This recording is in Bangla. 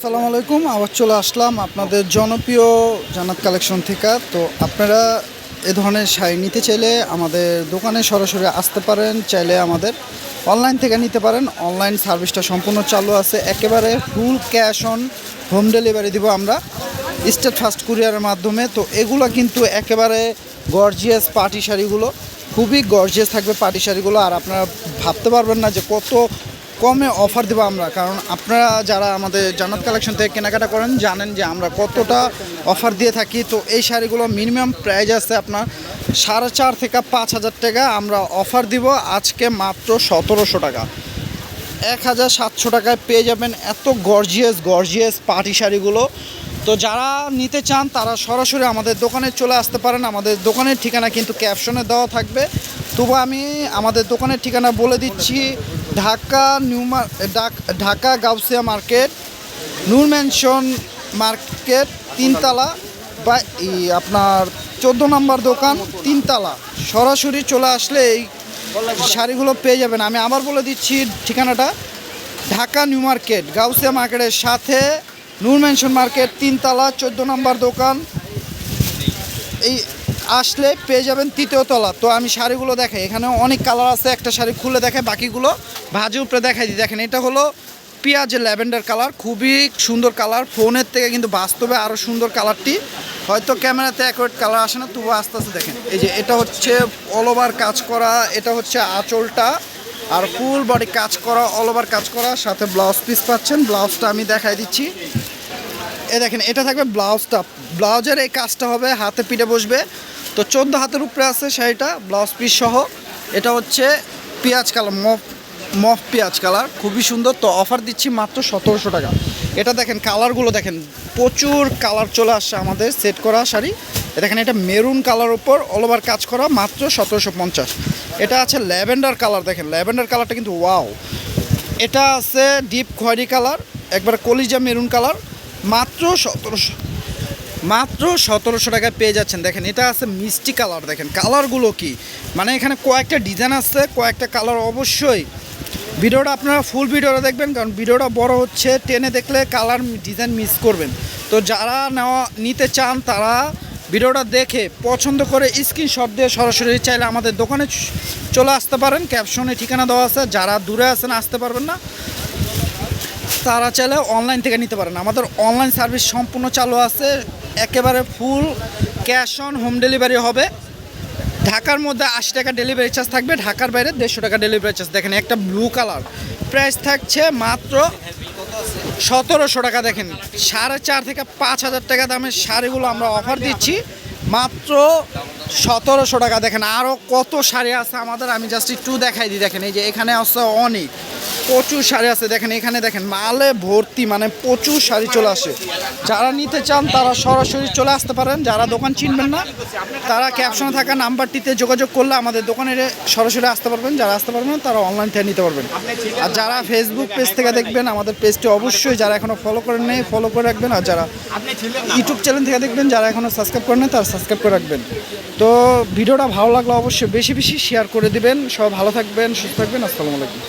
আসসালামু আলাইকুম। আবার চলে আসলাম আপনাদের জনপ্রিয় জান্নাত কালেকশন থেকে। তো আপনারা এ ধরনের শাড়ি নিতে চাইলে আমাদের দোকানে সরাসরি আসতে পারেন, চাইলে আমাদের অনলাইন থেকে নিতে পারেন। অনলাইন সার্ভিসটা সম্পূর্ণ চালু আছে, একেবারে full cash on home delivery দিব আমরা স্টেট ফাস্ট কুরিয়ারের মাধ্যমে। তো এগুলো কিন্তু একেবারে গর্জিয়াস পার্টি শাড়িগুলো, খুবই গর্জিয়াস থাকবে পার্টি শাড়িগুলো। আর আপনারা ভাবতে পারবেন না যে কত কমে অফার দেবো আমরা, কারণ আপনারা যারা আমাদের জান্নাত কালেকশন থেকে কেনাকাটা করেন জানেন যে আমরা কতটা অফার দিয়ে থাকি। তো এই শাড়িগুলো মিনিমাম প্রাইস আছে আপনার 4,500 থেকে 5,000 টাকা। আমরা অফার দিব আজকে মাত্র 1,700 টাকা, 1,700 টাকায় পেয়ে যাবেন এত গর্জিয়াস পার্টি শাড়িগুলো। তো যারা নিতে চান তারা সরাসরি আমাদের দোকানে চলে আসতে পারেন। আমাদের দোকানের ঠিকানা কিন্তু ক্যাপশনে দেওয়া থাকবে, তবু আমি আমাদের দোকানের ঠিকানা বলে দিচ্ছি। ঢাকা গাউসিয়া মার্কেট, নূর ম্যানশন মার্কেট 3 তলা, বা আপনার 14 নম্বর দোকান 3 তলা। সরাসরি চলে আসলে এই শাড়িগুলো পেয়ে যাবেন। আমি আবার বলে দিচ্ছি ঠিকানাটা, ঢাকা নিউ মার্কেট গাউসিয়া মার্কেটের সাথে নূর ম্যানশন মার্কেট 3 তলা 14 নম্বর দোকান। এই আসলে পেয়ে যাবেন 3য় তলা। তো আমি শাড়িগুলো দেখাই, এখানে অনেক কালার আছে, একটা শাড়ি খুলে দেখাই, বাকিগুলো ভাজে উপরে দেখাই দিই। দেখেন এটা হলো পেঁয়াজ ল্যাভেন্ডার কালার, খুবই সুন্দর কালার। ফোনের থেকে কিন্তু বাস্তবে আরও সুন্দর কালারটি, হয়তো ক্যামেরাতে অ্যাকুরেট কালার আসে না, তবু আস্তে আস্তে দেখেন। এই যে এটা হচ্ছে অল ওভার কাজ করা, এটা হচ্ছে আঁচলটা, আর ফুল বডি কাজ করা, অল ওভার কাজ করা, সাথে ব্লাউজ পিস পাচ্ছেন। ব্লাউজটা আমি দেখাই দিচ্ছি, এ দেখেন এটা থাকবে ব্লাউজটা। ব্লাউজের এই কাজটা হবে হাতে পিঠে বসবে। তো 14 হাতের উপরে আছে শাড়িটা, ব্লাউজ পিস সহ। এটা হচ্ছে পেঁয়াজ কালার, মফ পেঁয়াজ কালার, খুবই সুন্দর। তো অফার দিচ্ছি মাত্র 1,700 টাকা। এটা দেখেন কালারগুলো দেখেন, প্রচুর কালার চলে আসছে আমাদের সেট করা শাড়ি। দেখেন এটা মেরুন কালার উপর অল ওভার কাজ করা, মাত্র 1,750। এটা আছে ল্যাভেন্ডার কালার, দেখেন ল্যাভেন্ডার কালারটা কিন্তু ওয়াও। এটা আছে ডিপ খয়েরি কালার, একবার কলিজা মেরুন কালার, মাত্র 1,700 টাকায় পেয়ে যাচ্ছেন। দেখেন এটা আছে মিষ্টি কালার, দেখেন কালারগুলো কি, মানে এখানে কয়েকটা ডিজাইন আছে, কয়েকটা কালার। অবশ্যই ভিডিওটা আপনারা ফুল ভিডিওটা দেখবেন, কারণ ভিডিওটা বড় হচ্ছে, টেনে দেখলে কালার ডিজাইন মিস করবেন। তো যারা নিতে চান তারা ভিডিওটা দেখে পছন্দ করে স্ক্রিনশট দিয়ে সরাসরি চাইলে আমাদের দোকানে চলে আসতে পারেন। ক্যাপশনে ঠিকানা দেওয়া আছে, যারা দূরে আছেন আসতে পারবেন না তারা চাইলে অনলাইন থেকে নিতে পারেন। আমাদের অনলাইন সার্ভিস সম্পূর্ণ চালু আছে, একেবারে full cash on home delivery হবে। ঢাকার মধ্যে 80 টাকা ডেলিভারি চার্জ থাকবে, ঢাকার বাইরে 150 টাকা ডেলিভারি চার্জ। দেখেন একটা ব্লু কালার, প্রাইস থাকছে মাত্র 1,700 টাকা। দেখেন 4,500 থেকে 5,000 টাকা দামের শাড়িগুলো আমরা অফার দিচ্ছি মাত্র 1,700 টাকা। দেখেন আরও কত শাড়ি আছে আমাদের, আমি জাস্ট একটু দেখাই দিই। দেখেন এই যে এখানে আছে অনেক, প্রচুর শাড়ি আছে। দেখেন এখানে দেখেন মালে ভর্তি, মানে প্রচুর শাড়ি চলে আসে। যারা নিতে চান তারা সরাসরি চলে আসতে পারেন। যারা দোকান চিনবেন না তারা ক্যাপশনে থাকা নাম্বারটিতে যোগাযোগ করলে আমাদের দোকানে সরাসরি আসতে পারবেন। যারা আসতে পারবেন না তারা অনলাইন থেকে নিতে পারবেন। আর যারা ফেসবুক পেজ থেকে দেখবেন আমাদের পেজটি অবশ্যই যারা এখনও ফলো করেন নেই ফলো করে রাখবেন। আর যারা ইউটিউব চ্যানেল থেকে দেখবেন, যারা এখনও সাবস্ক্রাইব করেন নেই তারা সাবস্ক্রাইব করে রাখবেন। তো ভিডিওটা ভালো লাগলে অবশ্যই বেশি বেশি শেয়ার করে দিবেন। সব ভালো থাকবেন, সুস্থ থাকবেন। আসসালামু আলাইকুম।